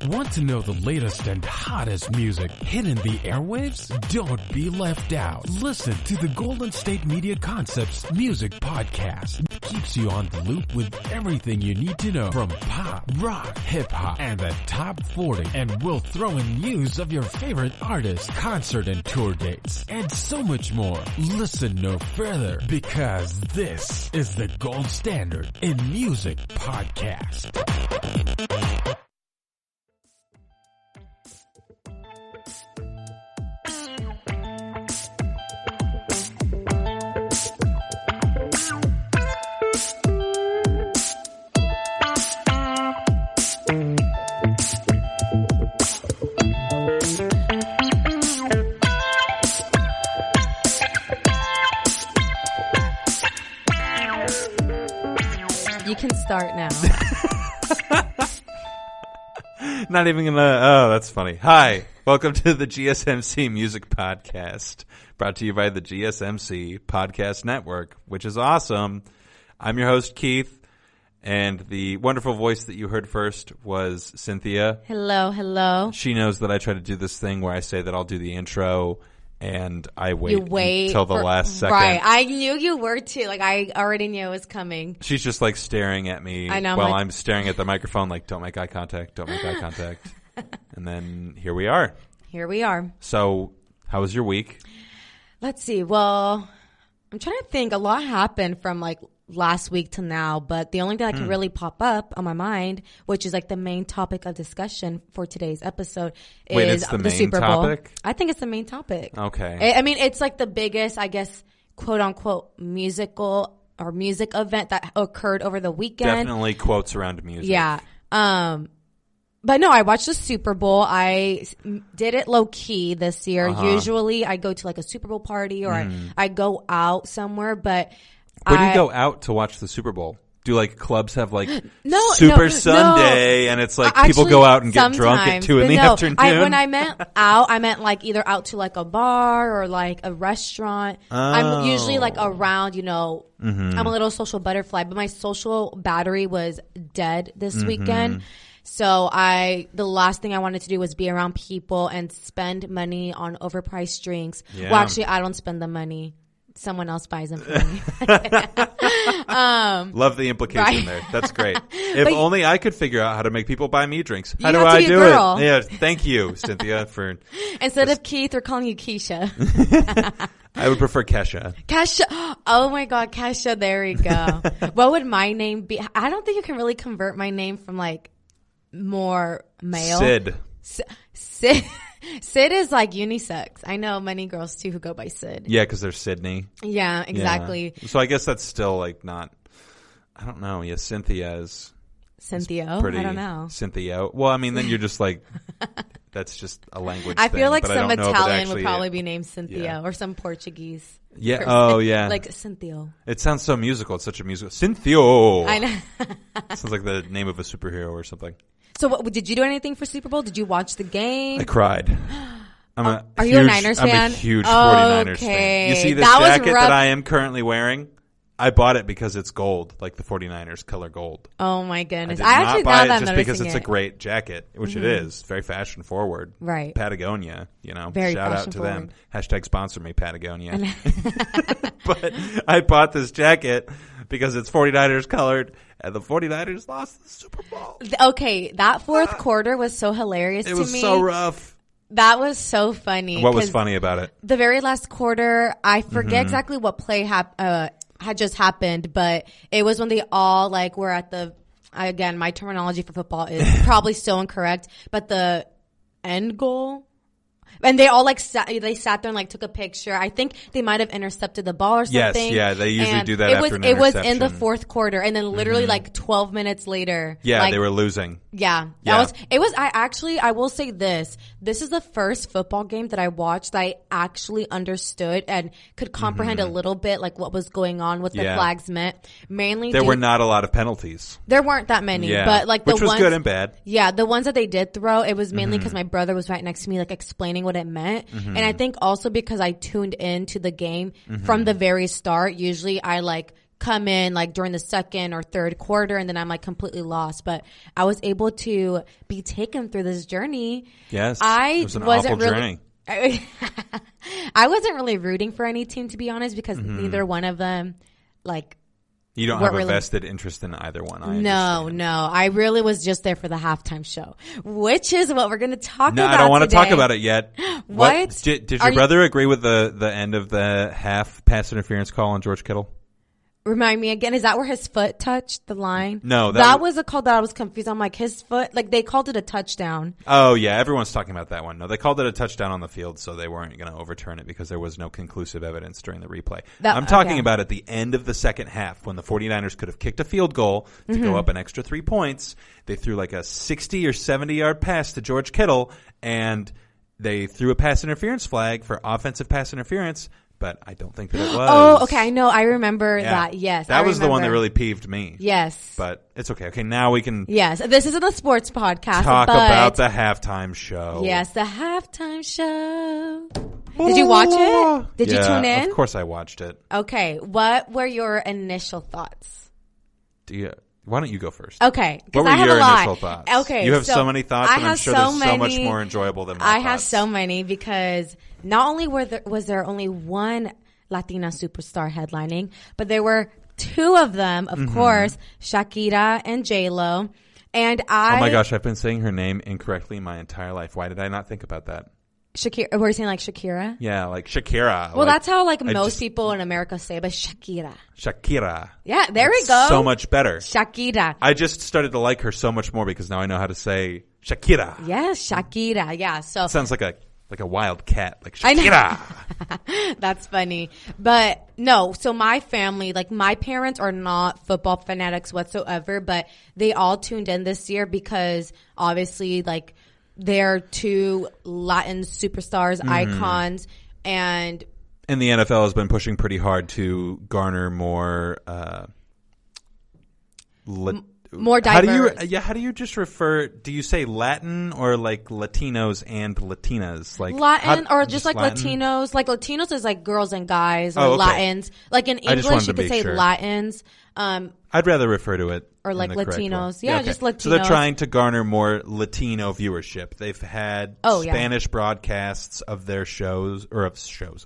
Want to know the latest and hottest music hitting the airwaves? Don't be left out. Listen to the Golden State Media Concepts Music Podcast. It keeps you on the loop with everything you need to know from pop, rock, hip-hop, and the top 40. And we'll throw in news of your favorite artists, concert and tour dates, and so much more. Listen no further, because this is the gold standard in music podcast. You can start now. Not even gonna. Oh, that's funny. Hi, welcome to the GSMC Music Podcast, brought to you by the GSMC Podcast Network, which is awesome. I'm your host, Keith, and the wonderful voice that you heard first was Cynthia. Hello, hello. She knows that I try to do this thing where I say that I'll do the intro, and I wait until the last second. Right. I knew you were too. Like, I already knew it was coming. She's just like staring at me I know, while I'm staring at the microphone like, don't make eye contact, don't make eye contact. And then here we are. Here we are. So, how was your week? Let's see. Well, I'm trying to think. A lot happened from like last week to now, but the only thing that can really pop up on my mind, which is like the main topic of discussion for today's episode, is it's the the main Super Bowl. topic? I think it's the main topic. Okay. I mean, it's like the biggest, I guess, quote unquote, musical or music event that occurred over the weekend. Definitely quotes around music. Yeah. But no, I watched the Super Bowl. I did it low key this year. Usually I go to like a Super Bowl party or I go out somewhere, but Where do you go out to watch the Super Bowl? Do like clubs have like No, Super Sunday and it's like people go out and get drunk at 2 in the afternoon? When I meant out, I meant like either out to like a bar or like a restaurant. I'm usually like around, you know, I'm a little social butterfly, but my social battery was dead this weekend. So the last thing I wanted to do was be around people and spend money on overpriced drinks. Yeah. Well, actually, I don't spend the money. Someone else buys them for me. Love the implication there. That's great. If only I could figure out how to make people buy me drinks. How do have to I be a do girl. it? Yeah, thank you, Cynthia, for Instead of Keith, we're calling you Keisha. I would prefer Kesha. Kesha. Oh my God, Kesha. There we go. What would my name be? I don't think you can really convert my name from like more male. Sid. Sid. Sid is like unisex. I know many girls too who go by Sid. Yeah, because they're Sydney. Yeah, exactly. Yeah. So I guess that's still like not, I don't know. Yeah, Cynthia is. Cynthia? Pretty, I don't know. Cynthia. Well, I mean, then you're just like, that's just a language I thing, feel like but some I don't know if it Italian actually would probably be named Cynthia yeah. or some Portuguese. Yeah. person. Oh, yeah. Like Cynthia. It sounds so musical. It's such a musical. Cynthia. I know. Sounds like the name of a superhero or something. So did you do anything for Super Bowl? Did you watch the game? I cried. Are you a Niners fan? I'm a huge 49ers fan. You see this jacket that I am currently wearing? I bought it because it's gold, like the 49ers color gold. Oh my goodness. I actually did not buy now it just because it's it. a great jacket, which it is. Very fashion forward. Right. Patagonia, you know. Very shout out fashion to forward. them. Hashtag sponsor me, Patagonia. But I bought this jacket because it's 49ers colored, and the 49ers lost the Super Bowl. Okay, that fourth quarter was so hilarious to me. It was so rough. That was so funny. What was funny about it? The very last quarter, I forget exactly what play had just happened, but it was when they all like were at the, again, my terminology for football is probably still incorrect, but the end goal. And they all like sat there and like took a picture. I think they might have intercepted the ball or something. Yes, yeah, they usually do that it after was, an It was in the interception. fourth quarter, and then literally like 12 minutes later. Yeah, like, they were losing. Yeah. Yeah. I will say this. This is the first football game that I watched that I actually understood and could comprehend a little bit like what was going on, what the flags meant. Mainly There were not a lot of penalties. There weren't that many, Yeah. but like Which the was ones, good and bad. Yeah, the ones that they did throw, it was mainly because my brother was right next to me, like explaining what it meant. And I think also because I tuned into the game from the very start. Usually I like come in like during the second or third quarter, and then I'm like completely lost. But I was able to be taken through this journey. Yes, it was an awful journey. I wasn't really rooting for any team, to be honest, because neither one of them, like, you don't have a vested interest in either one. No. I really was just there for the halftime show, which is what we're going to talk about. No, I don't want today. to talk about it yet. What? Did your brother agree with the end of the half pass interference call on George Kittle? Remind me again, is that where his foot touched the line? No. That was a call that I was confused. I'm like, his foot, like they called it a touchdown. Oh, yeah. Everyone's talking about that one. No, they called it a touchdown on the field, so they weren't going to overturn it because there was no conclusive evidence during the replay. I'm talking about at the end of the second half when the 49ers could have kicked a field goal to go up an extra 3 points. They threw like a 60 or 70-yard pass to George Kittle, and they threw a pass interference flag for offensive pass interference. But I don't think that it was. Oh, okay. I know. I remember that. Yes. That was the one that really peeved me. Yes. But it's okay. Okay, now we can. Yes. This isn't a sports podcast. Talk about the halftime show. Yes, the halftime show. Did you watch it? Did you tune in? Of course I watched it. Okay. What were your initial thoughts? Why don't you go first? Okay. What were your initial thoughts? Okay. You have so many thoughts, and I'm sure they're so much more enjoyable than my thoughts. I have so many because not only was there only one Latina superstar headlining, but there were two of them, of course, Shakira and J-Lo. And oh my gosh, I've been saying her name incorrectly my entire life. Why did I not think about that? Shakira, were you saying like Shakira? Yeah, like Shakira. Well, that's how like most people in America say, but Shakira. Shakira. Yeah, there we go. So much better. Shakira. I just started to like her so much more because now I know how to say Shakira. Yes, Shakira. Yeah, so it sounds like a wild cat, like Shakira. That's funny. But no, so my family, like my parents are not football fanatics whatsoever, but they all tuned in this year because obviously like they're two Latin superstars, icons, and the NFL has been pushing pretty hard to garner more more diverse. How do you just refer? Do you say Latin or like Latinos and Latinas? Like Latin or just like Latin? Latinos? Like Latinos is like girls and guys, or okay. Latins. Like in English, you could say sure. Latins. I'd rather refer to it or like Latinos. Yeah, okay. just Latinos. So they're trying to garner more Latino viewership. They've had Spanish broadcasts of their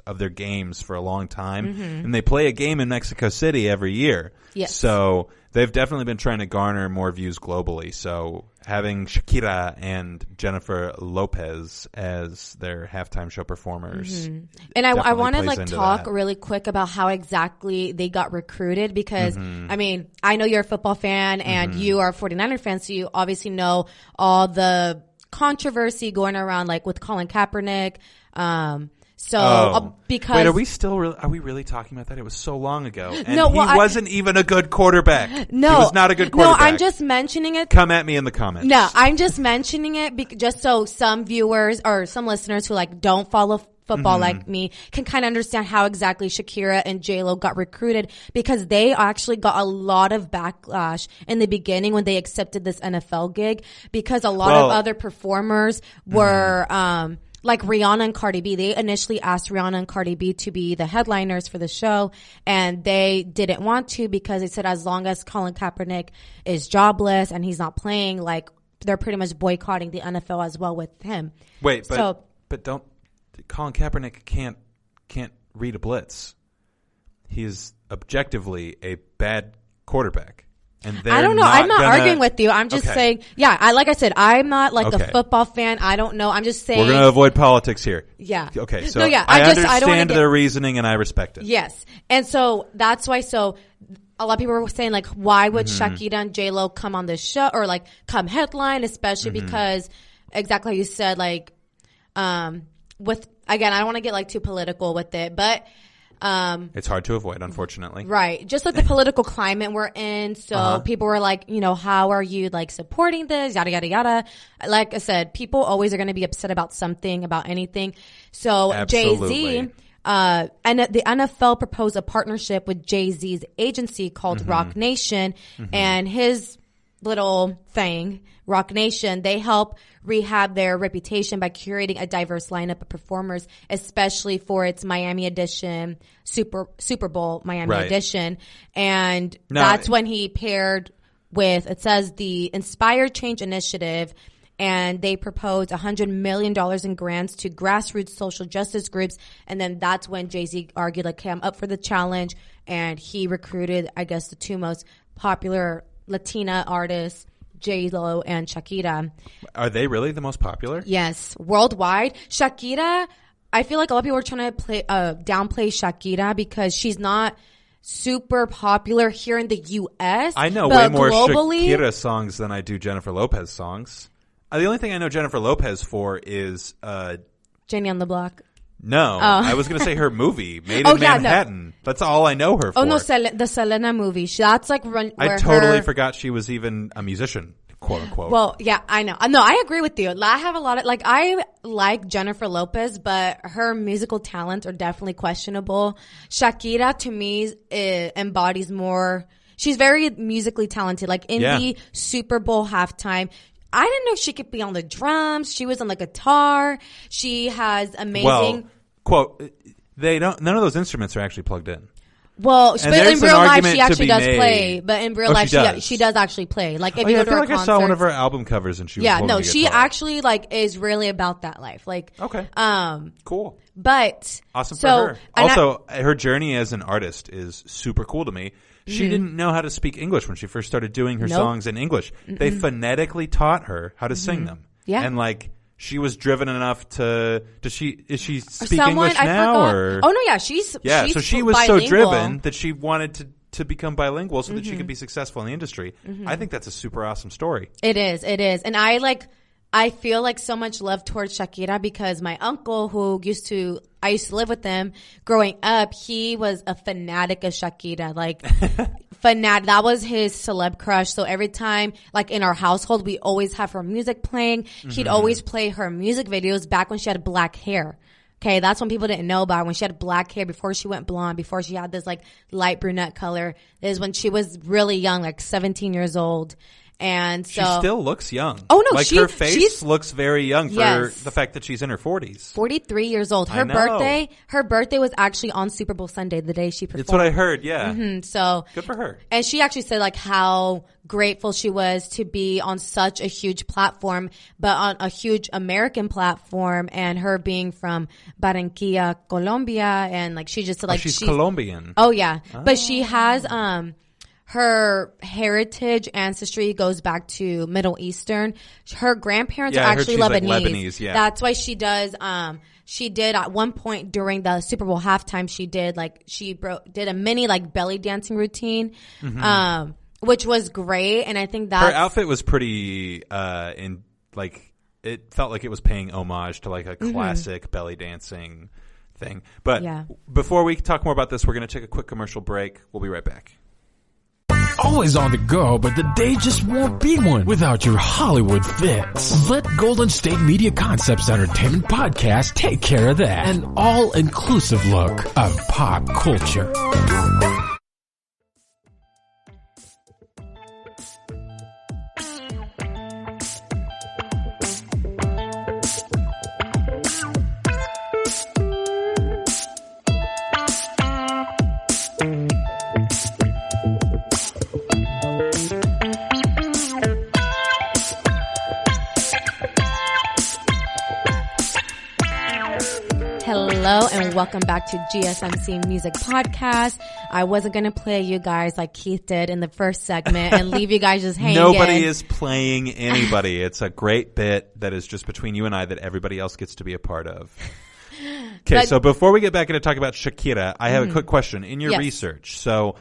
of their games for a long time, and they play a game in Mexico City every year. Yes. So they've definitely been trying to garner more views globally. So having Shakira and Jennifer Lopez as their halftime show performers. And I want to like talk really quick about how exactly they got recruited because, I mean, I know you're a football fan and you are a 49er fan, so you obviously know all the controversy going around like with Colin Kaepernick. Because wait, are we really talking about that? It was so long ago, and he wasn't even a good quarterback. No, he was not a good quarterback. No, I'm just mentioning it. Come at me in the comments. No, I'm just mentioning it just so some viewers or some listeners who like don't follow football like me can kind of understand how exactly Shakira and J-Lo got recruited because they actually got a lot of backlash in the beginning when they accepted this NFL gig because a lot of other performers were like Rihanna and Cardi B. They initially asked Rihanna and Cardi B to be the headliners for the show, and they didn't want to because they said as long as Colin Kaepernick is jobless and he's not playing, like they're pretty much boycotting the NFL as well with him. Wait, but don't Colin Kaepernick can't read a blitz. He's objectively a bad quarterback. And I don't know. I'm not arguing with you. I'm just saying, like I said, I'm not like a football fan. I don't know. I'm just saying. We're going to avoid politics here. Yeah. Okay. So I understand their reasoning and I respect it. Yes. And so that's why, a lot of people were saying like, why would Shakira and J-Lo come on this show or like come headline, especially because exactly how you said, like, with, again, I don't want to get like too political with it, but it's hard to avoid, unfortunately. Right. Just like the political climate we're in. So people were like, how are you like supporting this? Yada, yada, yada. Like I said, people always are going to be upset about something, about anything. So Jay-Z, and the NFL proposed a partnership with Jay-Z's agency called Rock Nation and his little thing, Rock Nation, they help rehab their reputation by curating a diverse lineup of performers, especially for its Miami edition, Super Bowl Miami edition. And that's when he paired with, it says, the Inspire Change Initiative, and they proposed $100 million in grants to grassroots social justice groups. And then that's when Jay-Z argued, like, hey, I'm up for the challenge. And he recruited, I guess, the two most popular Latina artists, J-Lo and Shakira. Are they really the most popular? Yes. Worldwide. Shakira, I feel like a lot of people are trying to downplay Shakira because she's not super popular here in the U.S. I know way more Shakira songs than I do Jennifer Lopez songs. The only thing I know Jennifer Lopez for is Jenny on the Block. No, I was going to say her movie, Made in Manhattan. No. That's all I know her for. Oh no, the Selena movie. That's like I totally forgot she was even a musician, quote unquote. Well, yeah, I know. No, I agree with you. I have a lot of I like Jennifer Lopez, but her musical talents are definitely questionable. Shakira to me embodies more. She's very musically talented. Like in the Super Bowl halftime, I didn't know she could be on the drums. She was on the guitar. She has amazing. Well, quote, none of those instruments are actually plugged in. Well, but in real life, she actually does play. But in real life, she does actually play. Like if you go to her concerts. I saw one of her album covers and she was holding a guitar. She actually is really about that life. Like, okay. Cool. But awesome for her. Also, her journey as an artist is super cool to me. She didn't know how to speak English when she first started doing her songs in English. They phonetically taught her how to sing them. Yeah. And she was driven enough to, is she speak English now or? Oh no, yeah, she's so she was bilingual. So driven that she wanted to become bilingual so that she could be successful in the industry. I think that's a super awesome story. It is. And I feel like so much love towards Shakira because my uncle I used to live with him growing up. He was a fanatic of Shakira, fanatic. That was his celeb crush. So every time, in our household, we always have her music playing. He'd always play her music videos back when she had black hair. Okay, that's when people didn't know about her. When she had black hair, before she went blonde, before she had this light brunette color, is when she was really young, 17 years old. And so she still looks young. Oh no, her face looks very young for the fact that she's in her 40s. 43 years old. Her birthday was actually on Super Bowl Sunday, the day she performed. That's what I heard. Yeah. So good for her. And she actually said how grateful she was to be on such a huge platform, but on a huge American platform, and her being from Barranquilla, Colombia, and she just said she's Colombian. Oh yeah, but she has her heritage ancestry goes back to Middle Eastern. Her grandparents are actually Lebanese. Yeah. That's why she does. She did at one point during the Super Bowl halftime. She did did a mini belly dancing routine, which was great. And I think that her outfit was pretty it felt like it was paying homage to a classic belly dancing thing. But before we talk more about this, we're going to take a quick commercial break. We'll be right back. Always on the go, but the day just won't be one without your Hollywood fix. Let Golden State Media Concepts Entertainment Podcast take care of that. An all-inclusive look of pop culture. Hello and welcome back to GSMC Music Podcast. I wasn't going to play you guys like Keith did in the first segment and leave you guys just hanging. Nobody is playing anybody. It's a great bit that is just between you and I that everybody else gets to be a part of. Okay, so before we get back into talking about Shakira, I have a quick question. In your research, so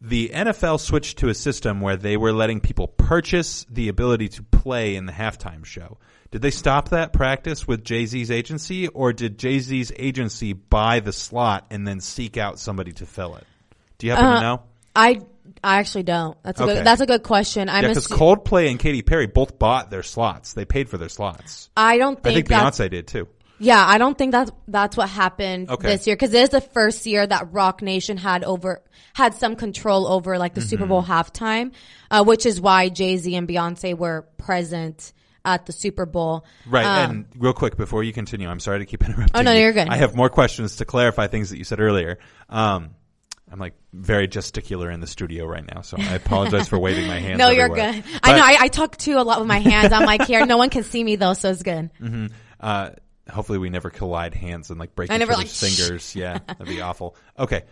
the NFL switched to a system where they were letting people purchase the ability to play in the halftime show. Did they stop that practice with Jay-Z's agency, or did Jay-Z's agency buy the slot and then seek out somebody to fill it? Do you happen to know? I actually don't. That's a good question. Because Coldplay and Katy Perry both bought their slots. They paid for their slots. I think Beyonce did too. Yeah, I don't think that's what happened this year, because it is the first year that Rock Nation had some control over like the Super Bowl halftime, which is why Jay-Z and Beyonce were present at the Super Bowl. Right. And real quick before you continue, I'm sorry to keep interrupting. Oh no, you're good. I have more questions to clarify things that you said earlier. I'm like very gesticular in the studio right now, so I apologize for waving my hands. No, everywhere. you're good. But I know I talk too a lot with my hands. I'm like here, no one can see me though, so it's good. Hopefully we never collide hands and like break I each never other's fingers. Yeah, that'd be awful. Okay.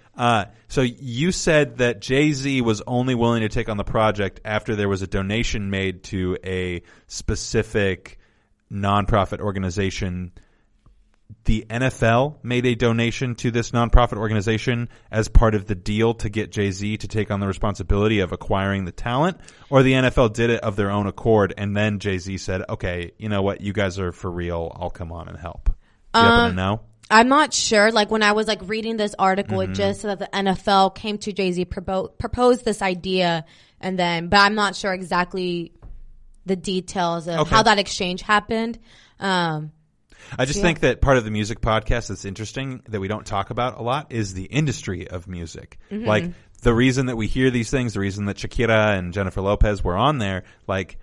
So you said that Jay-Z was only willing to take on the project after there was a donation made to a specific nonprofit organization. The NFL made a donation to this nonprofit organization as part of the deal to get Jay-Z to take on the responsibility of acquiring the talent, or the NFL did it of their own accord, and then Jay-Z said, okay, you know what, you guys are for real, I'll come on and help. Do you happen to know? I'm not sure. Like when I was like reading this article, it just said that the NFL came to Jay-Z, proposed this idea, and then, but I'm not sure exactly the details of how that exchange happened. I just think that part of the music podcast that's interesting that we don't talk about a lot is the industry of music. Like the reason that we hear these things, the reason that Shakira and Jennifer Lopez were on there, like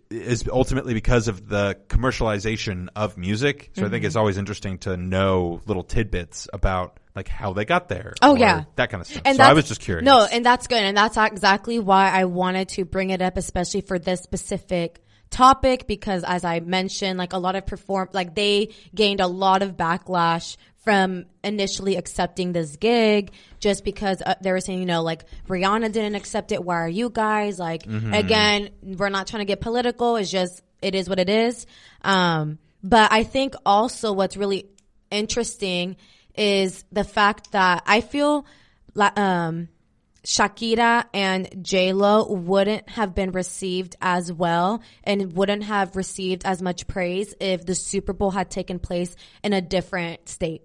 is ultimately because of the commercialization of music. So I think it's always interesting to know little tidbits about like how they got there. Oh yeah. That kind of stuff. And so I was just curious. No, and that's good. And that's exactly why I wanted to bring it up, especially for this specific topic, because as I mentioned, like a lot of they gained a lot of backlash from initially accepting this gig, just because they were saying, you know, like Rihanna didn't accept it. Why are you guys like, again, we're not trying to get political. It's just, it is what it is. But I think also what's really interesting is the fact that I feel like, Shakira and J-Lo wouldn't have been received as well and wouldn't have received as much praise if the Super Bowl had taken place in a different state.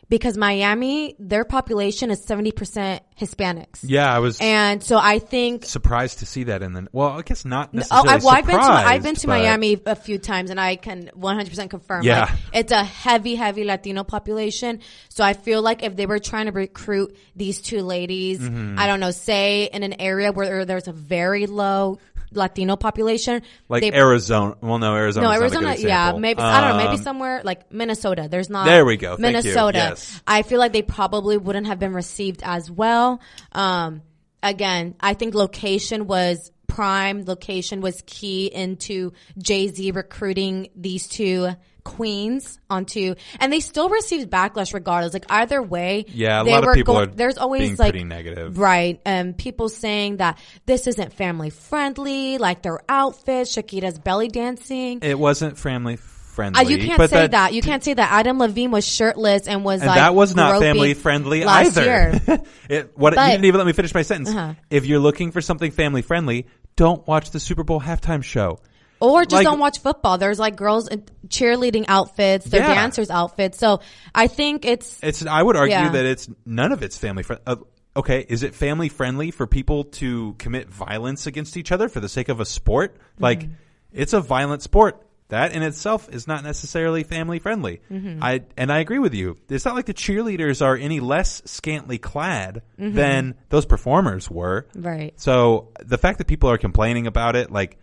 Because Miami, their population is 70% Hispanics. Yeah, and so I think surprised to see that I guess not necessarily I've been to Miami a few times, and I can 100% confirm. Yeah. Like, it's a heavy Latino population. So I feel like if they were trying to recruit these two ladies, I don't know, say in an area where there's a very low Latino population, like Arizona. Well, no, Arizona. Yeah, maybe I don't know. Maybe somewhere like Minnesota. There's not. There we go. Minnesota. Yes. I feel like they probably wouldn't have been received as well. Again, I think location was prime. Location was key into Jay-Z recruiting these two queens onto, and they still received backlash regardless. Like either way, yeah, a lot of people are there's always being like pretty negative, right? People saying that this isn't family friendly, like their outfits, Shakira's belly dancing. It wasn't family friendly. You can't say that. You can't say that. Adam Levine was shirtless and was and like that was not family friendly last either. Year. You didn't even let me finish my sentence. If you're looking for something family friendly, don't watch the Super Bowl halftime show. Or just don't watch football. There's like girls in cheerleading outfits, their dancers outfits. So I think it's I would argue that none of it's family friendly. Okay, is it family friendly for people to commit violence against each other for the sake of a sport? Like, it's a violent sport. That in itself is not necessarily family friendly. I agree with you. It's not like the cheerleaders are any less scantily clad than those performers were. Right. So the fact that people are complaining about it, like,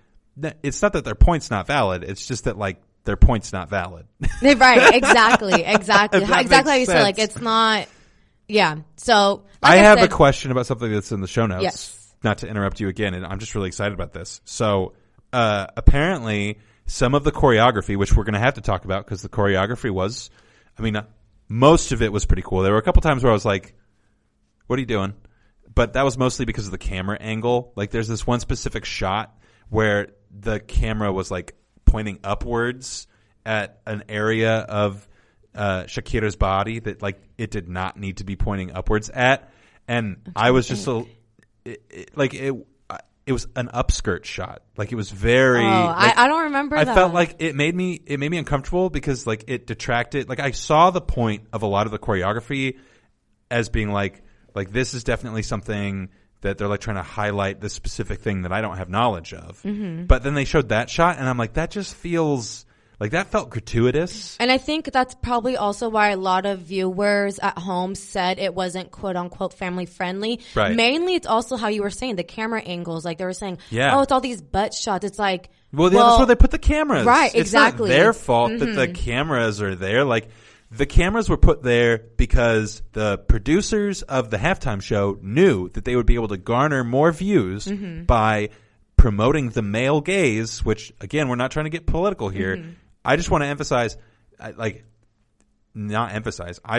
it's not that their point's not valid. It's just that like their point's not valid. Right. Exactly. Exactly how you say, like, it's not. Yeah. So I have a question about something that's in the show notes. Yes. Not to interrupt you again, and I'm just really excited about this. So apparently some of the choreography, which we're going to have to talk about because the choreography was, most of it was pretty cool. There were a couple times where I was like, what are you doing? But that was mostly because of the camera angle. Like there's this one specific shot where the camera was like pointing upwards at an area of Shakira's body that like it did not need to be pointing upwards at. And I was just it was an upskirt shot. Like it was very. I don't remember. I felt like it made me uncomfortable because like it detracted. Like I saw the point of a lot of the choreography as being like this is definitely something that they're like trying to highlight this specific thing that I don't have knowledge of. But then they showed that shot and I'm like, that just feels Like, that felt gratuitous. And I think that's probably also why a lot of viewers at home said it wasn't quote unquote family friendly. Right. Mainly it's also how you were saying the camera angles. Like they were saying, yeah. oh, it's all these butt shots. It's like, well, that's where they put the cameras. Right, exactly. It's not their fault that the cameras are there. Like, the cameras were put there because the producers of the halftime show knew that they would be able to garner more views by promoting the male gaze, which, again, we're not trying to get political here. I just want to emphasize, I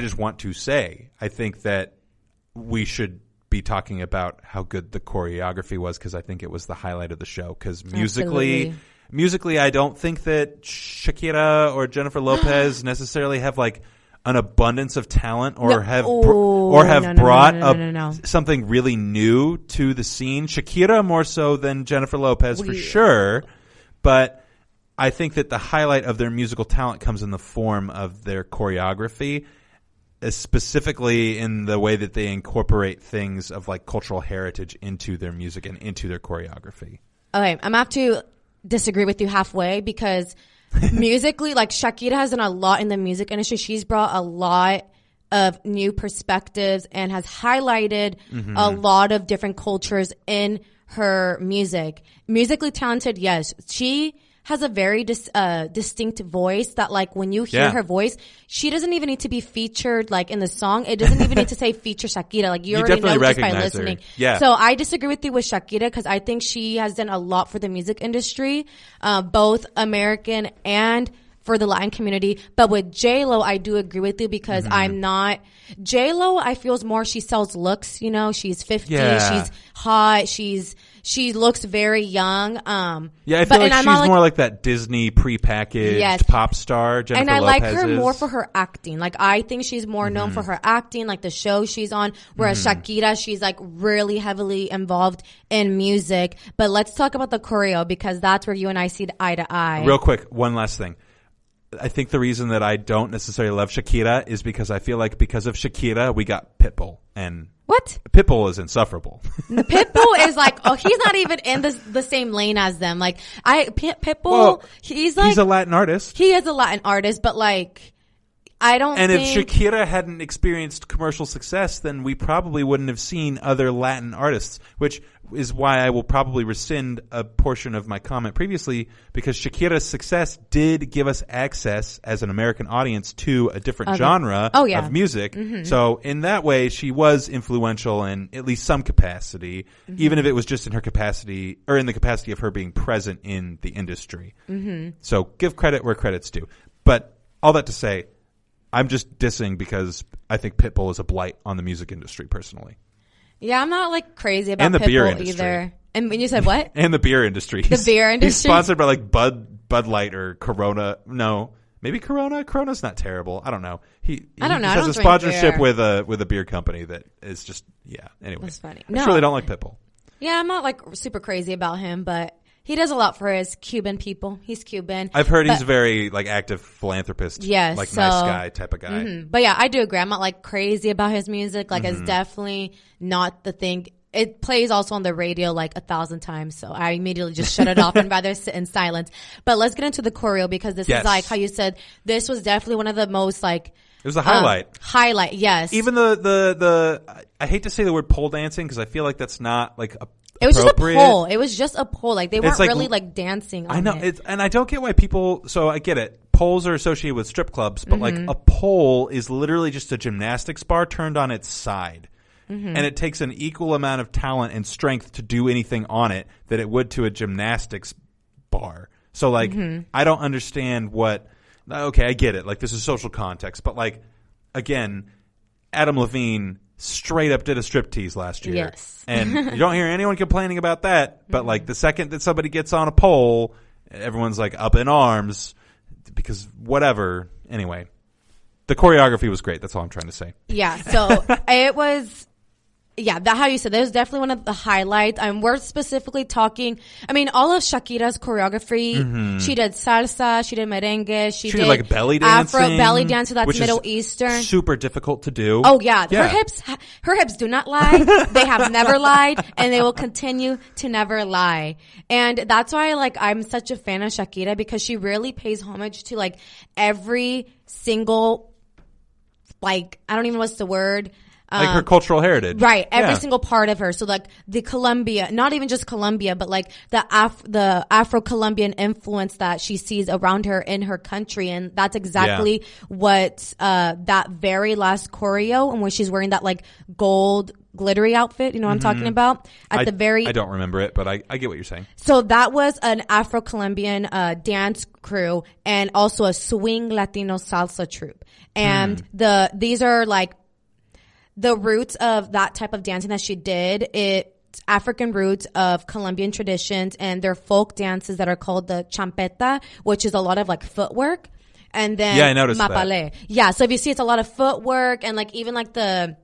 just want to say, I think that we should be talking about how good the choreography was, because I think it was the highlight of the show. Because musically, I don't think that Shakira or Jennifer Lopez necessarily have like an abundance of talent or have brought something really new to the scene. Shakira more so than Jennifer Lopez for sure, but I think that the highlight of their musical talent comes in the form of their choreography, specifically in the way that they incorporate things of like cultural heritage into their music and into their choreography. Okay, I'm gonna have to disagree with you halfway, because musically, like Shakira has done a lot in the music industry. She's brought a lot of new perspectives and has highlighted a lot of different cultures in her music. Musically talented, yes. She has a very distinct voice that, like, when you hear her voice, she doesn't even need to be featured, like, in the song. It doesn't even need to say feature Shakira. Like, you already know just by listening. Yeah. So I disagree with you with Shakira, because I think she has done a lot for the music industry, both American and for the Latin community. But with J-Lo, I do agree with you, because I'm not... J-Lo, I feel is more, she sells looks, you know? She's 50, she's hot, she looks very young. Yeah, I feel like she's more like that Disney prepackaged pop star, Jennifer And I Lopez like her more for her acting. Like, I think she's more known for her acting, like the show she's on, whereas Shakira, she's like really heavily involved in music. But let's talk about the choreo, because that's where you and I see eye to eye. Real quick, one last thing. I think the reason that I don't necessarily love Shakira is because I feel like because of Shakira, we got Pitbull. And what? Pitbull is insufferable. Pitbull is like, oh, he's not even in the same lane as them. Like, Pitbull, he's like... He's a Latin artist. He is a Latin artist, but like... And if Shakira hadn't experienced commercial success, then we probably wouldn't have seen other Latin artists, which is why I will probably rescind a portion of my comment previously, because Shakira's success did give us access as an American audience to a different genre of music. So in that way, she was influential in at least some capacity, even if it was just in her capacity, or in the capacity of her being present in the industry. So give credit where credit's due. But all that to say, I'm just dissing because I think Pitbull is a blight on the music industry, personally. Yeah, I'm not like crazy about Pitbull either. And when you said what? And the beer industry. The beer industry. He's sponsored by like Bud Light or Corona. No, maybe Corona. Corona's not terrible. I don't know. He has a sponsorship with a beer company that is just Anyway, that's funny. I just really don't like Pitbull. Yeah, I'm not like super crazy about him, but he does a lot for his Cuban people. He's Cuban. I've heard he's a very like active philanthropist. Yes, like nice guy type of guy. But yeah, I do agree. I'm not like crazy about his music. Like it's definitely not the thing. It plays also on the radio like 1,000 times, so I immediately just shut it off and rather sit in silence. But let's get into the choreo, because this is like how you said, this was definitely one of the most like... It was a highlight. Highlight, yes. Even the I hate to say the word pole dancing, because I feel like that's not like it was just a pole. It was just a pole. Like they weren't really like dancing on I know, and I don't get why people. So I get it. Poles are associated with strip clubs, but like a pole is literally just a gymnastics bar turned on its side, and it takes an equal amount of talent and strength to do anything on it that it would to a gymnastics bar. So like, I don't understand what. Okay, I get it. Like this is social context, but like again, Adam Levine straight up did a striptease last year. Yes. And you don't hear anyone complaining about that. But like the second that somebody gets on a pole, everyone's like up in arms because whatever. Anyway, the choreography was great. That's all I'm trying to say. Yeah. So it was Yeah, that how you said. That was definitely one of the highlights. We're specifically talking. I mean, all of Shakira's choreography. She did salsa. She did merengue. She did like belly dancing, Afro belly dancer. That's Middle Eastern. Super difficult to do. Oh yeah. Her hips do not lie. They have never lied, and they will continue to never lie. And that's why, like, I'm such a fan of Shakira, because she really pays homage to like every single, like, I don't even know what's the word. Like her cultural heritage. Right. Every single part of her. So like the Colombia, not even just Colombia, but like the Afro-Colombian influence that she sees around her in her country. And that's exactly what that very last choreo, in which she's wearing that like gold glittery outfit, you know what I'm talking about? I don't remember it, but I get what you're saying. So that was an Afro-Colombian dance crew, and also a swing Latino salsa troupe. And these are like the roots of that type of dancing that she did. It's African roots of Colombian traditions, and they're folk dances that are called the champeta, which is a lot of like footwork. And then I noticed mapale. that. Yeah, so if you see, it's a lot of footwork, and like even like I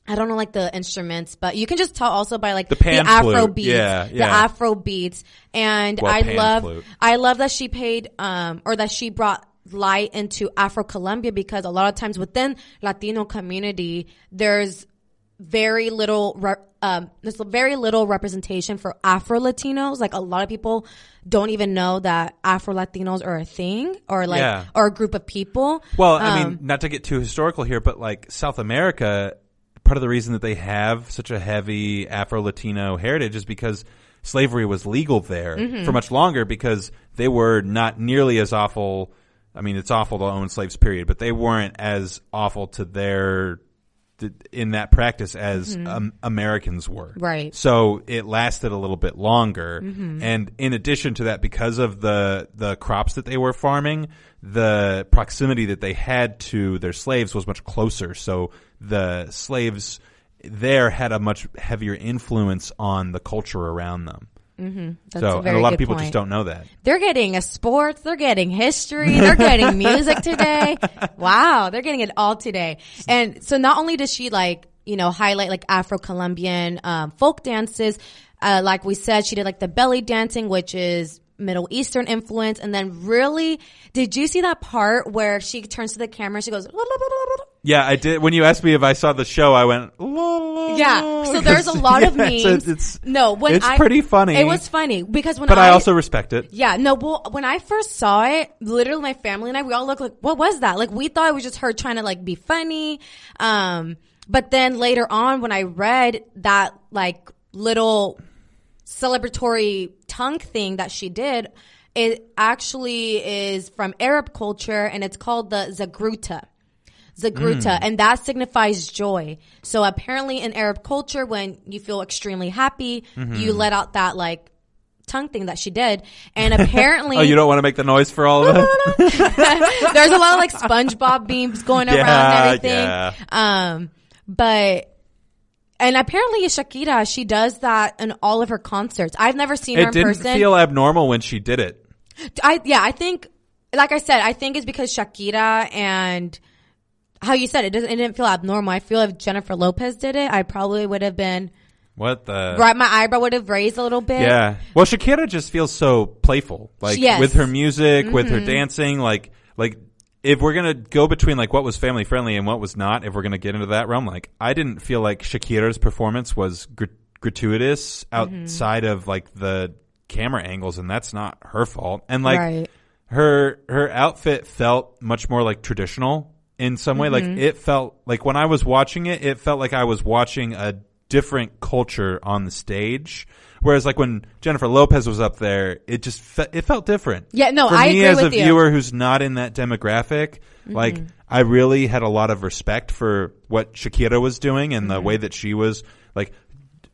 don't know like the instruments, but you can just tell also by like the Afro beats. The Afro beats. And I love that she paid or that she brought light into Afro-Colombia, because a lot of times within Latino community there's very little representation for Afro-Latinos. Like, a lot of people don't even know that Afro-Latinos are a thing, or like or a group of people. Well, I mean, not to get too historical here, but like South America, part of the reason that they have such a heavy Afro-Latino heritage is because slavery was legal there for much longer, because they were not nearly as awful. I mean, it's awful to own slaves, period, but they weren't as awful in that practice as Americans were. Right. So it lasted a little bit longer. And in addition to that, because of the crops that they were farming, the proximity that they had to their slaves was much closer. So the slaves there had a much heavier influence on the culture around them. And a lot of people just don't know that. They're getting sports, they're getting history, they're getting music today. Wow, they're getting it all today. And so not only does she like, you know, highlight like Afro-Colombian folk dances, like we said, she did like the belly dancing, which is Middle Eastern influence. And then really, did you see that part where she turns to the camera and she goes, yeah, I did. When you asked me if I saw the show, I went, yeah. So there's a lot of memes. It's pretty funny. It was funny because but I also respect it. Yeah, no. Well, when I first saw it, literally my family and I, we all looked like, what was that? Like, we thought it was just her trying to like be funny. But then later on, when I read that like little celebratory tongue thing that she did, it actually is from Arab culture, and it's called the Zagruta, and that signifies joy. So apparently in Arab culture, when you feel extremely happy, you let out that like tongue thing that she did. And apparently... Oh, you don't want to make the noise for all of it? There's a lot of like SpongeBob memes going around and everything. Yeah. And apparently Shakira, she does that in all of her concerts. I've never seen her in person. It didn't feel abnormal when she did it. I think, like I said, I think it's because Shakira, and how you said it didn't feel abnormal. I feel if Jennifer Lopez did it, I probably would have been... What the... Right, my eyebrow would have raised a little bit. Yeah. Well, Shakira just feels so playful. Like, with her music, with her dancing, like... If we're going to go between like what was family friendly and what was not, if we're going to get into that realm, like I didn't feel like Shakira's performance was gratuitous outside of like the camera angles, and that's not her fault. And like her outfit felt much more like traditional in some way. Like it felt like when I was watching it, it felt like I was watching a different culture on the stage. Whereas, like, when Jennifer Lopez was up there, it just it felt different. Yeah, no, I agree with you. For me, as a viewer who's not in that demographic, like, I really had a lot of respect for what Shakira was doing and the way that she was, like,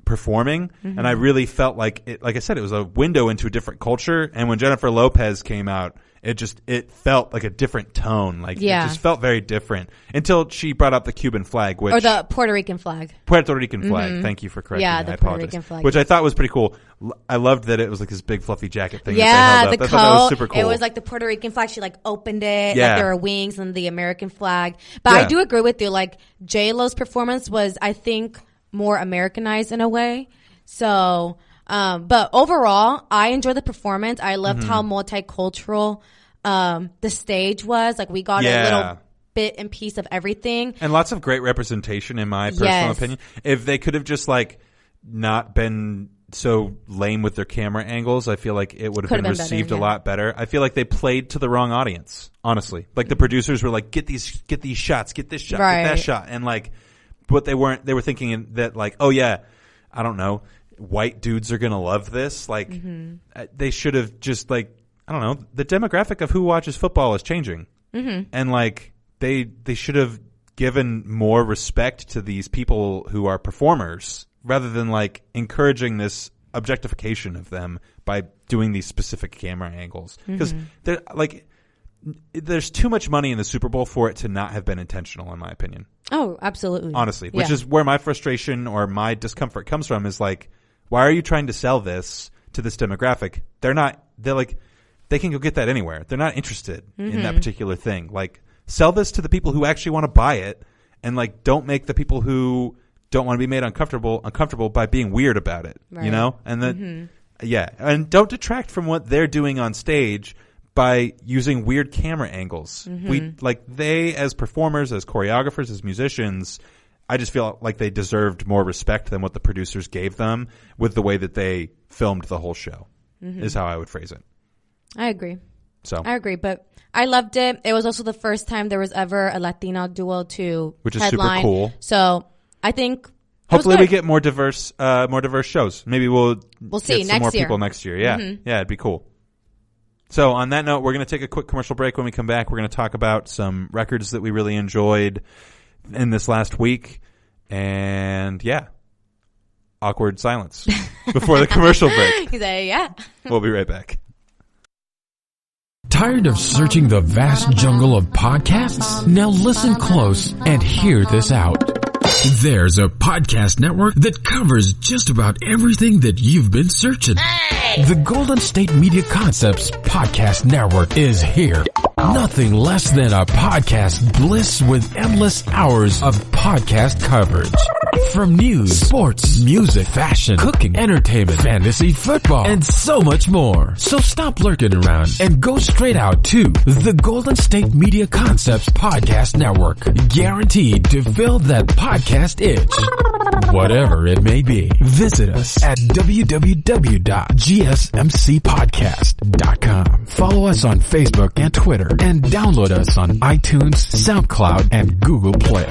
performing. And I really felt like, like I said, it was a window into a different culture. And when Jennifer Lopez came out, it felt like a different tone. Like, it just felt very different until she brought up the Cuban flag, or the Puerto Rican flag. Puerto Rican flag. Thank you for correcting me. Yeah, the Puerto Rican flag. Which I thought was pretty cool. I loved that it was like this big fluffy jacket thing. Yeah, that they held up. the coat. I thought that was super cool. It was like the Puerto Rican flag. She like opened it. Yeah. Like there were wings and the American flag. But I do agree with you. Like J-Lo's performance was, I think, more Americanized in a way. So, but overall, I enjoyed the performance. I loved how multicultural the stage was. Like, we got a little bit and piece of everything. And lots of great representation, in my personal opinion. If they could have just, like, not been so lame with their camera angles, I feel like it would have been received better, a lot better. I feel like they played to the wrong audience, honestly. Like, the producers were like, get these shots, get this shot, get that shot. And, like, what they were thinking that, like, oh yeah, I don't know, white dudes are going to love this. Like, they should have just, like, I don't know, the demographic of who watches football is changing. And, like, they should have given more respect to these people who are performers rather than, like, encouraging this objectification of them by doing these specific camera angles. Because, like, there's too much money in the Super Bowl for it to not have been intentional, in my opinion. Oh, absolutely. Honestly, which is where my frustration or my discomfort comes from, is like, why are you trying to sell this to this demographic? They're like, they can go get that anywhere. They're not interested in that particular thing. Like, sell this to the people who actually want to buy it, and, like, don't make the people who don't want to be made uncomfortable by being weird about it, you know? And then, and don't detract from what they're doing on stage by using weird camera angles. They, as performers, as choreographers, as musicians, I just feel like they deserved more respect than what the producers gave them with the way that they filmed the whole show, is how I would phrase it. I agree. But I loved it. It was also the first time there was ever a Latino duo to which is headline. Super cool. So I think hopefully we get more diverse shows. Maybe we'll see get some more people next year. Yeah, it'd be cool. So on that note, we're going to take a quick commercial break. When we come back, we're going to talk about some records that we really enjoyed in this last week. And awkward silence before the commercial break. He's like, yeah. We'll be right back. Tired of searching the vast jungle of podcasts? Now listen close and hear this out. There's a podcast network that covers just about everything that you've been searching. Hey! The Golden State Media Concepts Podcast Network is here. Nothing less than a podcast bliss with endless hours of podcast coverage. From news, sports, music, fashion, cooking, entertainment, fantasy, football, and so much more. So stop lurking around and go straight out to the Golden State Media Concepts Podcast Network. Guaranteed to fill that podcast itch. Whatever it may be. Visit us at www.gsmcpodcast.com. Follow us on Facebook and Twitter, and download us on iTunes, SoundCloud, and Google Play.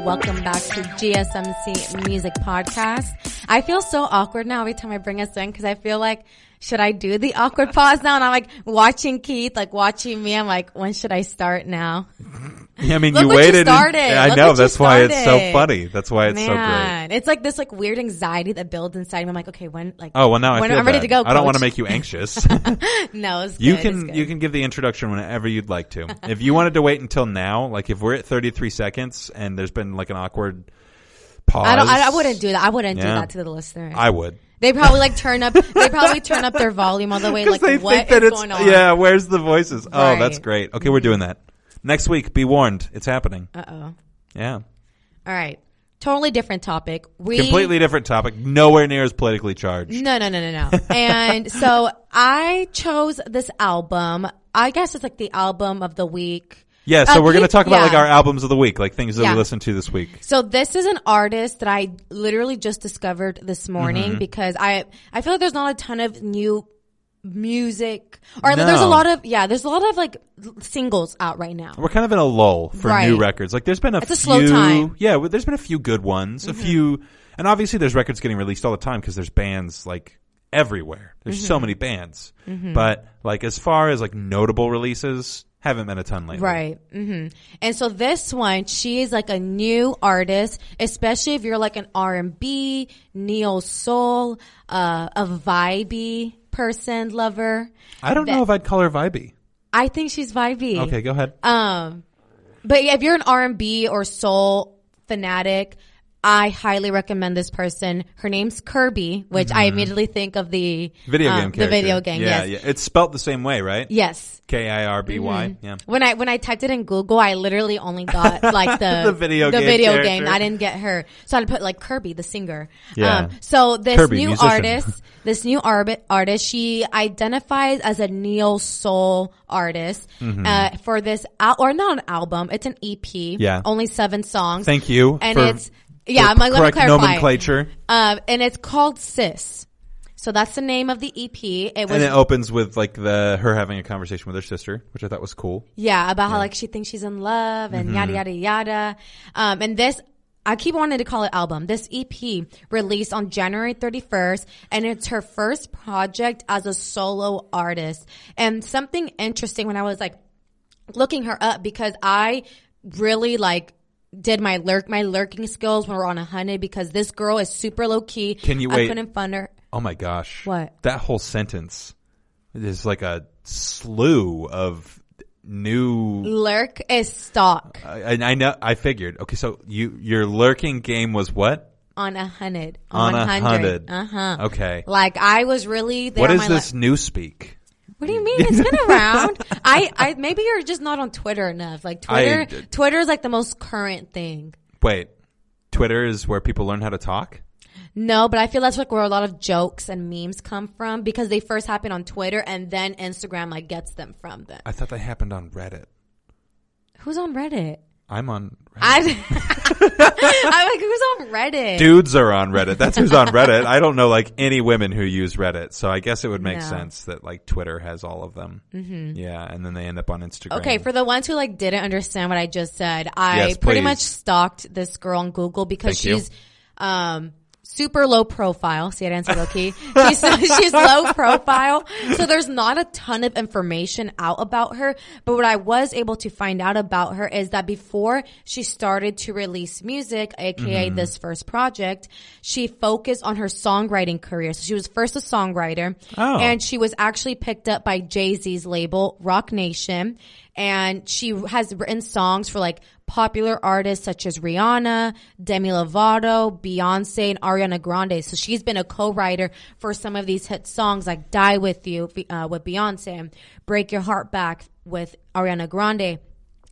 Welcome back to GSMC Music Podcast. I feel so awkward now every time I bring us in because I feel like, should I do the awkward pause now? And I'm like watching Keith, like watching me. I'm like, when should I start now? Yeah, I mean, you waited. I know. That's why it's so funny. That's why it's so great. It's like this like weird anxiety that builds inside me. I'm like, okay, when like, oh, well, now when I feel I'm ready to go, I don't want to make you anxious. No, it's good. You can give the introduction whenever you'd like to. If you wanted to wait until now, like if we're at 33 seconds and there's been like an awkward pause. I wouldn't do that. I wouldn't do that to the listener. I would. They probably like turn up their volume all the way. Like, what is going on? Yeah, where's the voices? Right. Oh, that's great. Okay, we're doing that. Next week, be warned. It's happening. Uh-oh. Yeah. All right. Totally different topic. Completely different topic. Nowhere near as politically charged. No. And so I chose this album. I guess it's like the album of the week. Yeah, so we're going to talk about like our albums of the week, like things that we listened to this week. So this is an artist that I literally just discovered this morning because I feel like there's not a ton of new music or there's a lot of like singles out right now. We're kind of in a lull for new records. Like there's been a slow time. Yeah, there's been a few good ones, a few, and obviously there's records getting released all the time because there's bands like everywhere. There's so many bands. But like as far as like notable releases, haven't been a ton lately. Right. And so this one, she is like a new artist, especially if you're like an R&B, neo soul, a vibey person, lover. I don't know if I'd call her vibey. I think she's vibey. Okay, go ahead. But yeah, if you're an R&B or soul fanatic, I highly recommend this person. Her name's Kirby, which I immediately think of the video game character. The video game, yeah, yes. Yeah. It's spelt the same way, right? Yes. Kirby. Yeah. When I typed it in Google, I literally only got like the video game. I didn't get her. So I had to put like Kirby, the singer. Yeah. So this Kirby, new musician. artist, she identifies as a neo soul artist, for this or not an album. It's an EP. Yeah. Only 7 songs. Thank you. And for, it's, yeah, I'm going to correct clarify. nomenclature. And it's called Sis. So that's the name of the EP. And it opens with like her having a conversation with her sister, which I thought was cool. Yeah, about how like she thinks she's in love and yada yada yada. And this, I keep wanting to call it album. This EP released on January 31st, and it's her first project as a solo artist. And something interesting when I was like looking her up, because I really like did my lurking skills when we were on 100, because this girl is super low key. Can you wait? I couldn't fund her. Oh my gosh. What? That whole sentence is like a slew of new. Lurk is stalk. And I know, I figured. Okay, so your lurking game was what? On 100. On 100. Okay. Like I was really there. What is this new speak? What do you mean? It's been around. I maybe you're just not on Twitter enough. Like Twitter is like the most current thing. Wait, Twitter is where people learn how to talk? No, but I feel that's like where a lot of jokes and memes come from, because they first happen on Twitter and then Instagram like gets them from them. I thought they happened on Reddit. Who's on Reddit? I'm on Reddit. I'm like, who's on Reddit? Dudes are on Reddit. That's who's on Reddit. I don't know like any women who use Reddit. So I guess it would make sense that like Twitter has all of them. Yeah. And then they end up on Instagram. Okay. For the ones who like didn't understand what I just said, I pretty much stalked this girl on Google because she's, super low profile. See, I didn't say low key. She's low profile. So there's not a ton of information out about her. But what I was able to find out about her is that before she started to release music, aka this first project, she focused on her songwriting career. So she was first a songwriter. And she was actually picked up by Jay-Z's label, Rock Nation. And she has written songs for like popular artists such as Rihanna, Demi Lovato, Beyonce, and Ariana Grande. So she's been a co-writer for some of these hit songs like Die With You with Beyonce, Break Your Heart Back with Ariana Grande.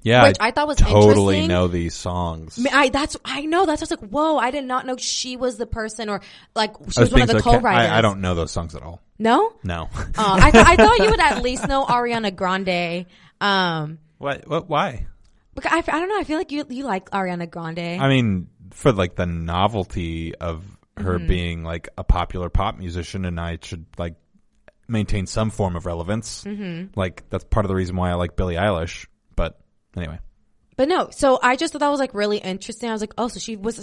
Yeah, which I thought was totally interesting. Know these songs. I know. That's just like, whoa, I did not know she was the person, or like she was one of the co-writers. I don't know those songs at all. No? No. I thought you would at least know Ariana Grande. What? Why? Because I don't know. I feel like you like Ariana Grande. I mean, for like the novelty of her being like a popular pop musician, and I should like maintain some form of relevance. Like that's part of the reason why I like Billie Eilish. But anyway. But no, so I just thought that was like really interesting. I was like, oh, so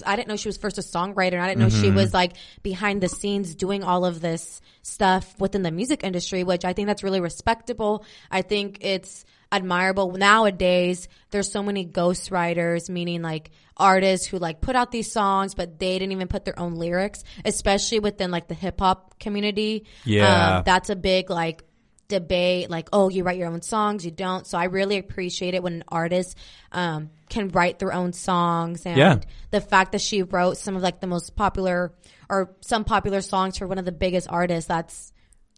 I didn't know she was first a songwriter, and I didn't know she was like behind the scenes doing all of this stuff within the music industry, which I think that's really respectable. I think it's admirable. Nowadays, there's so many ghostwriters, meaning like artists who like put out these songs, but they didn't even put their own lyrics, especially within like the hip hop community. Yeah. That's a big like debate, like, oh, you write your own songs, you don't. So I really appreciate it when an artist can write their own songs, and the fact that she wrote some of like the most popular or some popular songs for one of the biggest artists, that's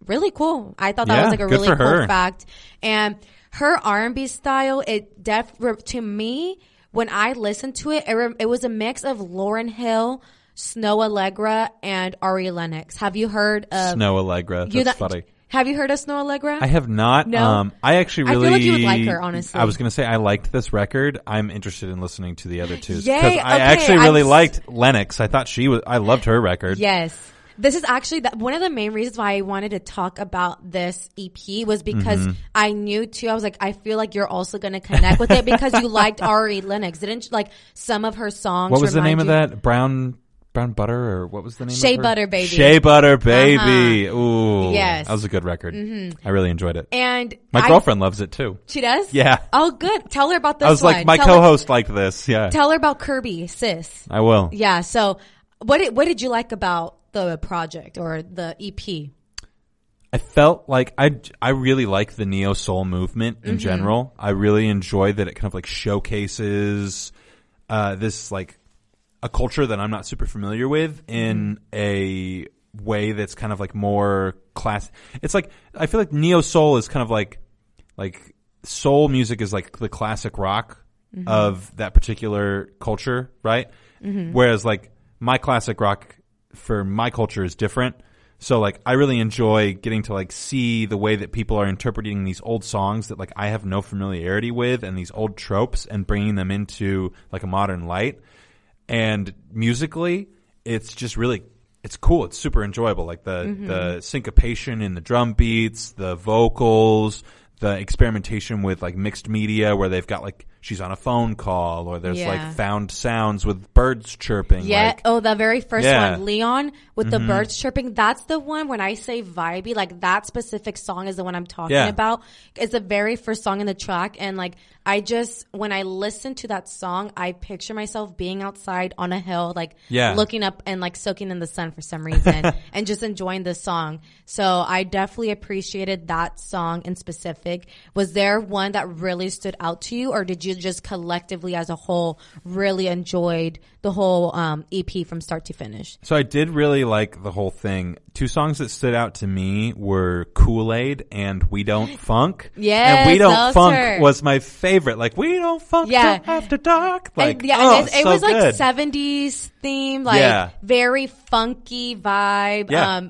really cool. I thought that was like a really cool fact. And her R&B style, to me, when I listened to it, it was a mix of Lauryn Hill, Snow Allegra, and Ari Lennox. Have you heard of Snow Allegra? That's funny. Have you heard of Snow Allegra? I have not. No? I actually really... I feel like you would like her, honestly. I was going to say I liked this record. I'm interested in listening to the other two. Yay, because I actually really liked Lennox. I thought I loved her record. Yes. This is actually one of the main reasons why I wanted to talk about this EP was because I knew too, I was like, I feel like you're also going to connect with it because you liked Ari Lennox. Didn't like some of her songs? What was the name of that? Brown Brown Butter, or what was the name Shea of her? Butter Baby. Shea Butter Baby. Ooh. Yes. That was a good record. I really enjoyed it. And my girlfriend loves it too. She does? Yeah. Oh, good. Tell her about this I was one. like, my co-host liked this. Yeah. Tell her about Kirby, sis. I will. Yeah. So what did you like about the project or the EP? I felt like I really like the neo soul movement in general. I really enjoy that it kind of like showcases this like a culture that I'm not super familiar with in a way that's kind of like more class. It's like I feel like neo soul is kind of like soul music is like the classic rock of that particular culture, right? Whereas like my classic rock for my culture is different. So like I really enjoy getting to like see the way that people are interpreting these old songs that like I have no familiarity with, and these old tropes, and bringing them into like a modern light. And musically, it's just really, it's cool. It's super enjoyable. Like the syncopation in the drum beats, the vocals, the experimentation with like mixed media where they've got like she's on a phone call, or there's like found sounds with birds chirping. Yeah. Like, the very first one, Leon with the birds chirping. That's the one when I say vibey, like that specific song is the one I'm talking about. It's the very first song in the track. And like, when I listen to that song, I picture myself being outside on a hill, like looking up and like soaking in the sun for some reason and just enjoying the song. So I definitely appreciated that song in specific. Was there one that really stood out to you, or did you just collectively as a whole really enjoyed the whole EP from start to finish? So I did really like the whole thing. Two songs that stood out to me were Kool-Aid and We Don't Funk. Yes, and We Don't Funk was my favorite. Like, we don't funk till after dark. Like, and it so was like good. 70s theme, like very funky vibe. Yeah.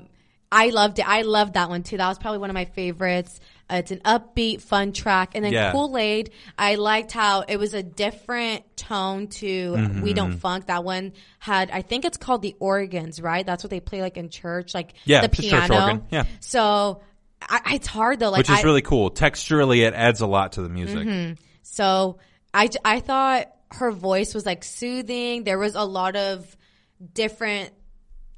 I loved it. I loved that one too. That was probably one of my favorites. It's an upbeat, fun track. And then Kool-Aid, I liked how it was a different tone to We Don't Funk. That one had, I think it's called the organs, right? That's what they play like in church, like the piano. Church organ. Yeah. So it's hard though. Like, which is really cool. Texturally, it adds a lot to the music. So I thought her voice was like soothing. There was a lot of different,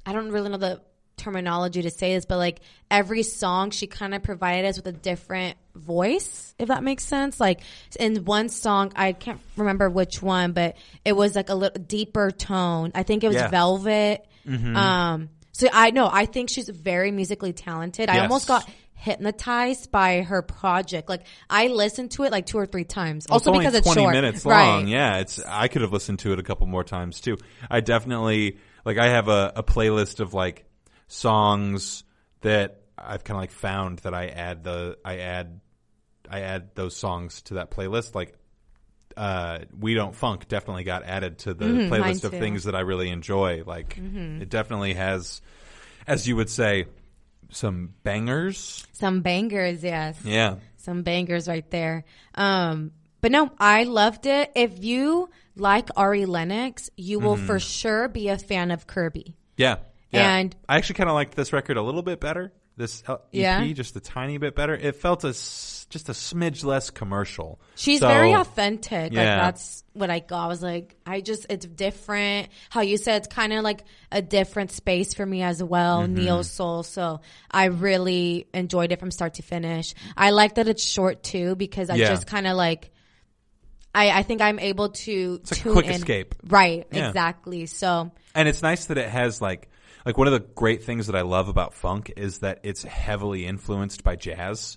I don't really know the terminology to say this, but like every song she kind of provided us with a different voice, if that makes sense. Like in one song, I can't remember which one, but it was like a little deeper tone. I think it was Velvet. So I think she's very musically talented. I almost got hypnotized by her project. Like I listened to it like 2 or 3 times. Well, also because it's 20 short. minutes long. Right. Yeah, I could have listened to it a couple more times too. I definitely like I have a playlist of like songs that I've kind of like found that I add those songs to that playlist. Like We Don't Funk definitely got added to the playlist of things that I really enjoy. Like it definitely has, as you would say, some bangers. Some bangers, yes. Yeah. Some bangers right there. But no, I loved it. If you like Ari Lennox, you will for sure be a fan of Kirby. Yeah. Yeah. And I actually kind of liked this record a little bit better. This EP, just a tiny bit better. It felt just a smidge less commercial. She's very authentic. Like that's what I got. I was like, it's different. How you said, it's kind of like a different space for me as well, neo soul. So I really enjoyed it from start to finish. I like that it's short too, because I just kind of like, I think I'm able to it's tune a quick in. escape. Right. Yeah. Exactly. So. And it's nice that it has like one of the great things that I love about funk is that it's heavily influenced by jazz.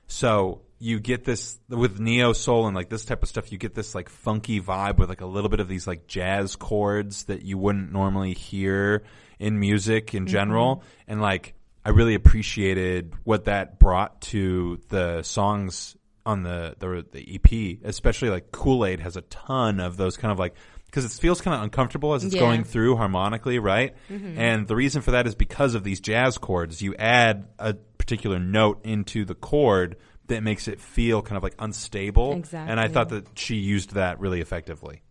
So you get this with neo soul and like this type of stuff, you get this like funky vibe with like a little bit of these like jazz chords that you wouldn't normally hear in music in general. And like, I really appreciated what that brought to the songs on the EP, especially like Kool-Aid has a ton of those kind of like, because it feels kind of uncomfortable as it's going through harmonically, right? And the reason for that is because of these jazz chords. You add a particular note into the chord that makes it feel kind of like unstable. Exactly. And I thought that she used that really effectively.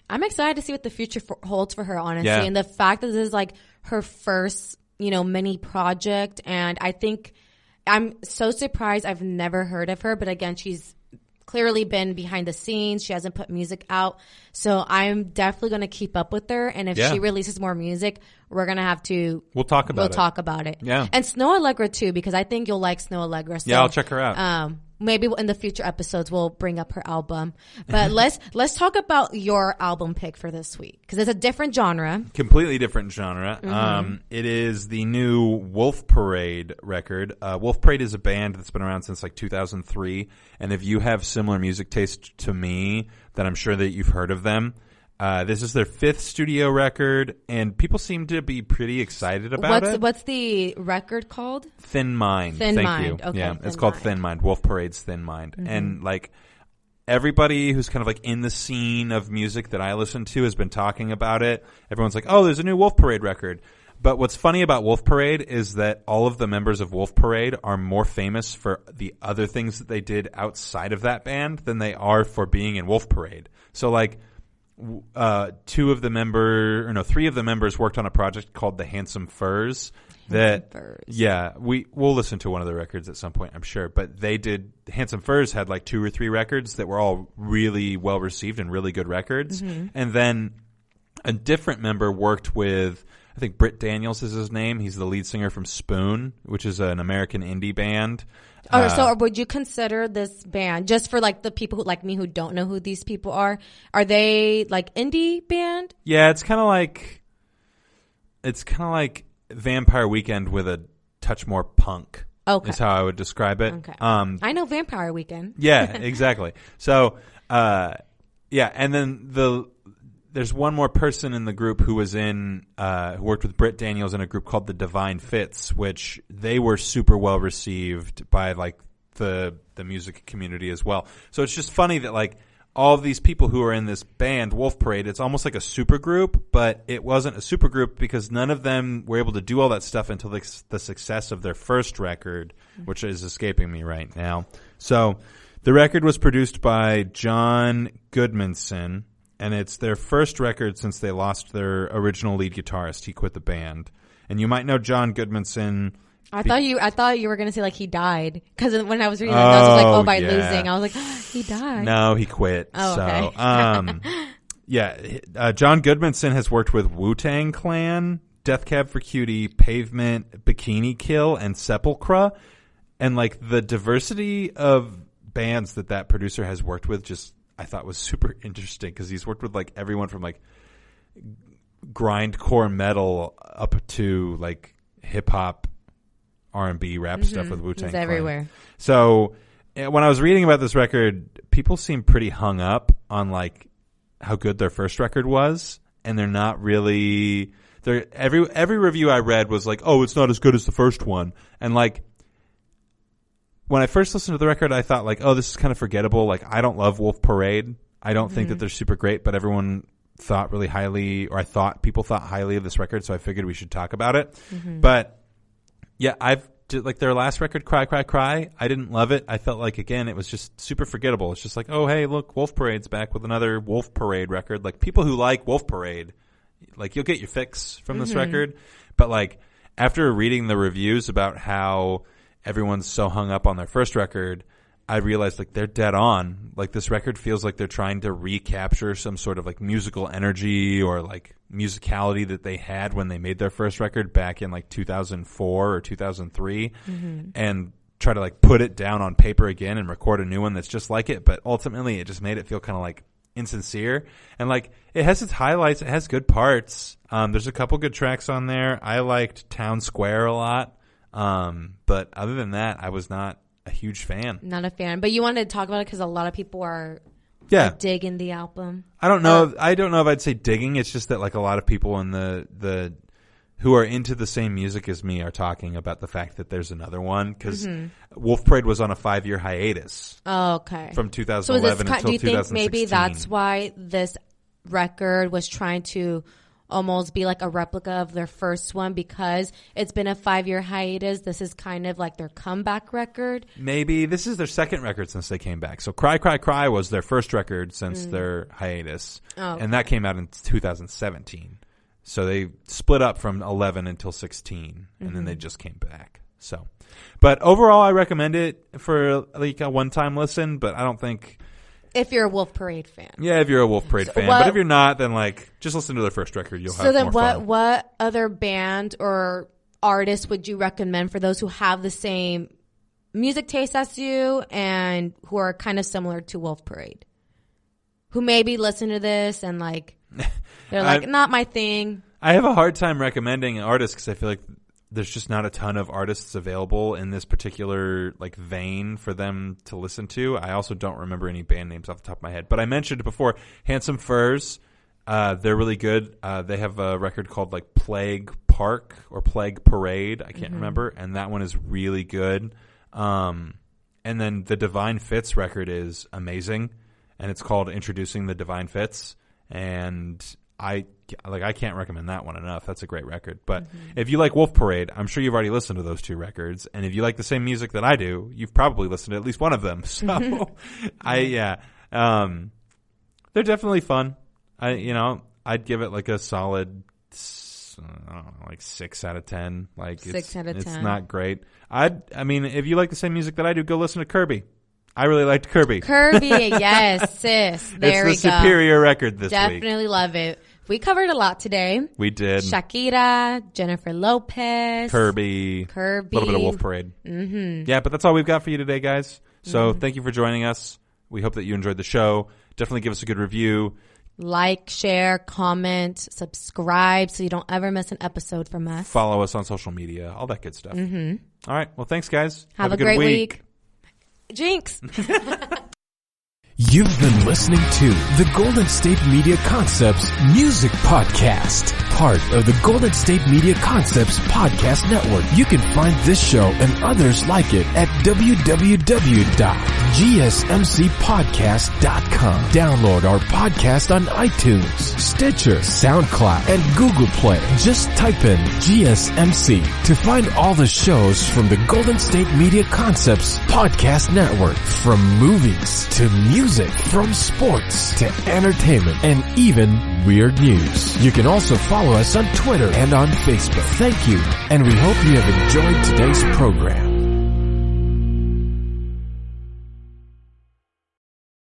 I'm excited to see what the future holds for her, honestly. Yeah. And the fact that this is like her first, mini project. And I think I'm so surprised I've never heard of her. But again, she's clearly been behind the scenes. She hasn't put music out. So I'm definitely going to keep up with her. And if she releases more music, we're going to have to... We'll talk about it. Yeah. And Snow Allegra, too, because I think you'll like Snow Allegra. So, yeah, I'll check her out. Maybe in the future episodes we'll bring up her album. But let's talk about your album pick for this week, because it's a different genre. Completely different genre. It is the new Wolf Parade record. Wolf Parade is a band that's been around since like 2003. And if you have similar music taste to me, then I'm sure that you've heard of them. This is their 5th studio record, and people seem to be pretty excited about it. What's the record called? Thin Mind. Thank you. Okay, yeah, it's called Thin Mind. Wolf Parade's Thin Mind. And like everybody who's kind of like in the scene of music that I listen to has been talking about it. Everyone's like, oh, there's a new Wolf Parade record. But what's funny about Wolf Parade is that all of the members of Wolf Parade are more famous for the other things that they did outside of that band than they are for being in Wolf Parade. So like, 3 of the members worked on a project called the Handsome Furs. We'll listen to one of the records at some point, I'm sure. But Handsome Furs had like 2 or 3 records that were all really well received and really good records. And then a different member worked with, I think Britt Daniels is his name. He's the lead singer from Spoon, which is an American indie band. So would you consider this band, just for like the people like me who don't know who these people are they like indie band? Yeah, it's kind of like Vampire Weekend with a touch more punk. Okay, is how I would describe it. Okay, I know Vampire Weekend. Yeah, exactly. So, and then there's one more person in the group who was who worked with Britt Daniels in a group called the Divine Fits, which they were super well received by like the music community as well. So it's just funny that like all of these people who are in this band, Wolf Parade, it's almost like a super group, but it wasn't a super group because none of them were able to do all that stuff until the success of their first record, which is escaping me right now. So the record was produced by John Goodmanson. And it's their first record since they lost their original lead guitarist. He quit the band. And you might know John Goodmanson. I thought you were going to say like he died. Because when I was reading that, I was like, by losing. I was like, he died. No, he quit. Oh, okay. So, John Goodmanson has worked with Wu-Tang Clan, Death Cab for Cutie, Pavement, Bikini Kill, and Sepulchre. And like the diversity of bands that producer has worked with I thought was super interesting because he's worked with like everyone from like grindcore metal up to like hip hop, R&B, rap stuff with Wu-Tang Clan. Everywhere. So when I was reading about this record, people seem pretty hung up on like how good their first record was, and they're not really. Every review I read was like, oh, it's not as good as the first one, and like. When I first listened to the record, I thought like, oh, this is kind of forgettable. Like, I don't love Wolf Parade. I don't think that they're super great, but everyone thought really highly, or I thought people thought highly of this record, so I figured we should talk about it. But yeah, like their last record, Cry, Cry, Cry, I didn't love it. I felt like, again, it was just super forgettable. It's just like, oh, hey, look, Wolf Parade's back with another Wolf Parade record. Like, people who like Wolf Parade, like, you'll get your fix from this record. But like, after reading the reviews about how everyone's so hung up on their first record, I realized like they're dead on. Like this record feels like they're trying to recapture some sort of like musical energy or like musicality that they had when they made their first record back in like 2004 or 2003 and try to like put it down on paper again and record a new one that's just like it. But ultimately it just made it feel kind of like insincere, and like it has its highlights. It has good parts. There's a couple good tracks on there. I liked Town Square a lot. But other than that, I was not a huge fan. Not a fan. But you wanted to talk about it because a lot of people are digging the album. I don't know. I don't know if I'd say digging. It's just that like a lot of people in the who are into the same music as me are talking about the fact that there's another one because Wolf Parade was on a 5-year hiatus. Oh, okay. From 2011 until 2016. Do you think maybe that's why this record was trying to almost be like a replica of their first one because it's been a 5-year hiatus? This is kind of like their comeback record. Maybe this is their second record since they came back. So Cry Cry Cry was their first record since their hiatus. Oh, okay. And that came out in 2017. So they split up from 11 until 16 and then they just came back. So, but overall, I recommend it for like a one-time listen. But I don't think if you're a Wolf Parade fan. Yeah, if you're a Wolf Parade fan. But if you're not, then like just listen to their first record. You'll have more fun. So then, what other band or artist would you recommend for those who have the same music taste as you and who are kind of similar to Wolf Parade? Who maybe listen to this and like they're like, not my thing. I have a hard time recommending artists because I feel like there's just not a ton of artists available in this particular like vein for them to listen to. I also don't remember any band names off the top of my head, but I mentioned before Handsome Furs. They're really good. They have a record called like Plague Park or Plague Parade. I can't remember. And that one is really good. And then the Divine Fits record is amazing. And it's called Introducing the Divine Fits. And I can't recommend that one enough. That's a great record. But if you like Wolf Parade, I'm sure you've already listened to those two records. And if you like the same music that I do, you've probably listened to at least one of them. So they're definitely fun. I'd give it like a solid, I don't know, like 6 out of 10. Like 6 out of 10. It's not great. I mean, if you like the same music that I do, go listen to Kirby. I really liked Kirby. Kirby, yes, sis. There we go. It's the superior record this week. Definitely love it. We covered a lot today. We did. Shakira, Jennifer Lopez. Kirby. A little bit of Wolf Parade. Yeah, but that's all we've got for you today, guys. So thank you for joining us. We hope that you enjoyed the show. Definitely give us a good review. Like, share, comment, subscribe so you don't ever miss an episode from us. Follow us on social media, all that good stuff. All right. Well, thanks, guys. Have a great week. Jinx. You've been listening to the Golden State Media Concepts Music Podcast, part of the Golden State Media Concepts Podcast Network. You can find this show and others like it at www.gsmcpodcast.com. Download our podcast on iTunes, Stitcher, SoundCloud, and Google Play. Just type in GSMC to find all the shows from the Golden State Media Concepts Podcast Network, from movies to music, from sports to entertainment, and even weird news. You can also follow us on Twitter and on Facebook. Thank you, and we hope you have enjoyed today's program.